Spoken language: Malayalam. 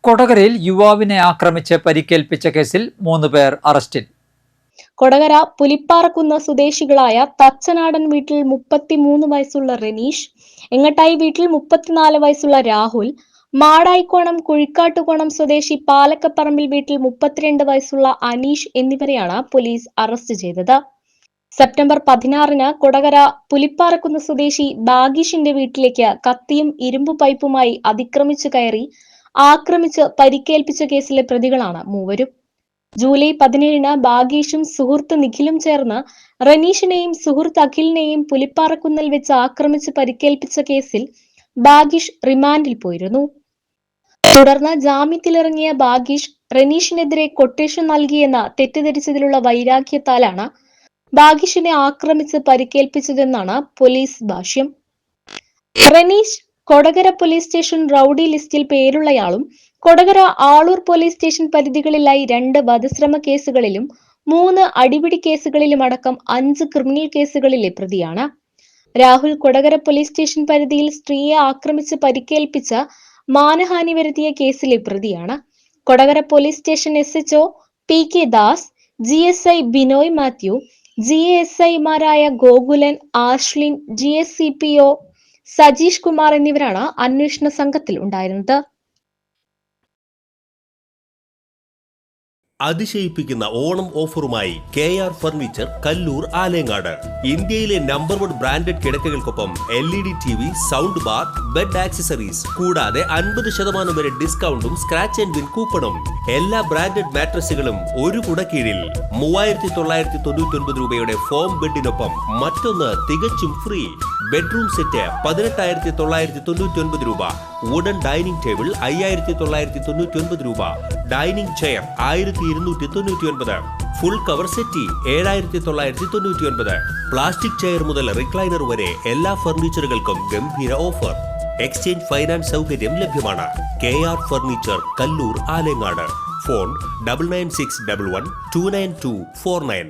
കൊടകരയിൽ യുവാവിനെ ആക്രമിച്ച് പരിക്കേൽപ്പിച്ച കേസിൽ 3 പേർ അറസ്റ്റിൽ. കൊടകര പുലിപ്പാറക്കുന്ന് സ്വദേശികളായ തച്ചനാടൻ വീട്ടിൽ 33 വയസ്സുള്ള റെനീഷ്, എങ്ങട്ടായി വീട്ടിൽ 34 വയസ്സുള്ള രാഹുൽ, മാടായിക്കോണം കുഴിക്കാട്ടുകോണം സ്വദേശി പാലക്കപ്പറമ്പിൽ വീട്ടിൽ 32 വയസ്സുള്ള അനീഷ് എന്നിവരെയാണ് പോലീസ് അറസ്റ്റ് ചെയ്തത്. സെപ്റ്റംബർ 16-ന് കൊടകര പുലിപ്പാറക്കുന്ന് സ്വദേശി ബാഗീഷിന്റെ വീട്ടിലേക്ക് കത്തിയും ഇരുമ്പു പൈപ്പുമായി അതിക്രമിച്ചു കയറി ആക്രമിച്ച് പരിക്കേൽപ്പിച്ച കേസിലെ പ്രതികളാണ് മൂവരും. ജൂലൈ 17-ന് ബാഗീഷും സുഹൃത്ത് നിഖിലും ചേർന്ന് റനീഷിനെയും സുഹൃത്ത് അഖിലിനെയും പുലിപ്പാറക്കുന്നിൽ വെച്ച് ആക്രമിച്ച് പരിക്കേൽപ്പിച്ച കേസിൽ ബാഗീഷ് റിമാൻഡിൽ പോയിരുന്നു. തുടർന്ന് ജാമ്യത്തിലിറങ്ങിയ ബാഗീഷ് റനീഷിനെതിരെ കൊട്ടേഷൻ നൽകിയെന്ന തെറ്റിദ്ധരിച്ചതിലുള്ള വൈരാഗ്യത്താലാണ് ബാഗീഷിനെ ആക്രമിച്ച് പരിക്കേൽപ്പിച്ചതെന്നാണ് പോലീസ് ഭാഷ്യം. Ranish Kodakara police station rowdy ലിസ്റ്റിൽ പേരുള്ളയാളും കൊടകര ആളൂർ പോലീസ് സ്റ്റേഷൻ പരിധികളിലായി 2 വധശ്രമ കേസുകളിലും 3 അടിപിടി കേസുകളിലും അടക്കം 5 ക്രിമിനൽ കേസുകളിലെ പ്രതിയാണ്. രാഹുൽ കൊടകര പോലീസ് സ്റ്റേഷൻ പരിധിയിൽ സ്ത്രീയെ ആക്രമിച്ച് പരിക്കേൽപ്പിച്ച മാനഹാനി വരുത്തിയ കേസിലെ പ്രതിയാണ്. Kodakara police station SHO PK Das, GSI Binoy Mathew, GSIമാരായ ഗോകുലൻ, ആഷ്ലിൻ, GSCPO സജീഷ് കുമാർ എന്നിവരാണ് അന്വേഷണ സംഘത്തിൽ ഉണ്ടായിരുന്നത്. അതിശയിപ്പിക്കുന്ന ഓണം ഓഫറുമായി KR ഫർണിച്ചർ കല്ലൂർ ആലേങ്ങാട്. ഇന്ത്യയിലെ നമ്പർ 1 ബ്രാൻഡഡ് കിടക്കകൾക്കൊപ്പം LED TV, sound bar, bed accessories കൂടാതെ 50% വരെ ഡിസ്കൗണ്ടും സ്ക്രാച്ച് ആൻഡ് വിൻ കൂപ്പണും. എല്ലാ ബ്രാൻഡഡ് മാട്രസുകളും ഒരു കുടക്കീഴിൽ. 3999 രൂപയുടെ ഫോം ബെഡിനൊപ്പം മറ്റൊന്ന് തികച്ചും ഫ്രീ. ബെഡ്റൂം സെറ്റ് 18,999 രൂപ. വുഡൻ ഡൈനിങ് ടേബിൾ 5,999 രൂപ. Dining chair 1,299. Full cover settee 7,999. Plastic chair മുതൽ റിക്ലൈനർ വരെ എല്ലാ ഫർണിച്ചറുകൾക്കും ഗംഭീര ഓഫർ. എക്സ്ചേഞ്ച് ഫൈനാൻസ് സൗകര്യം ലഭ്യമാണ്. KR furniture Kalloor Alengad. Phone 9961129249.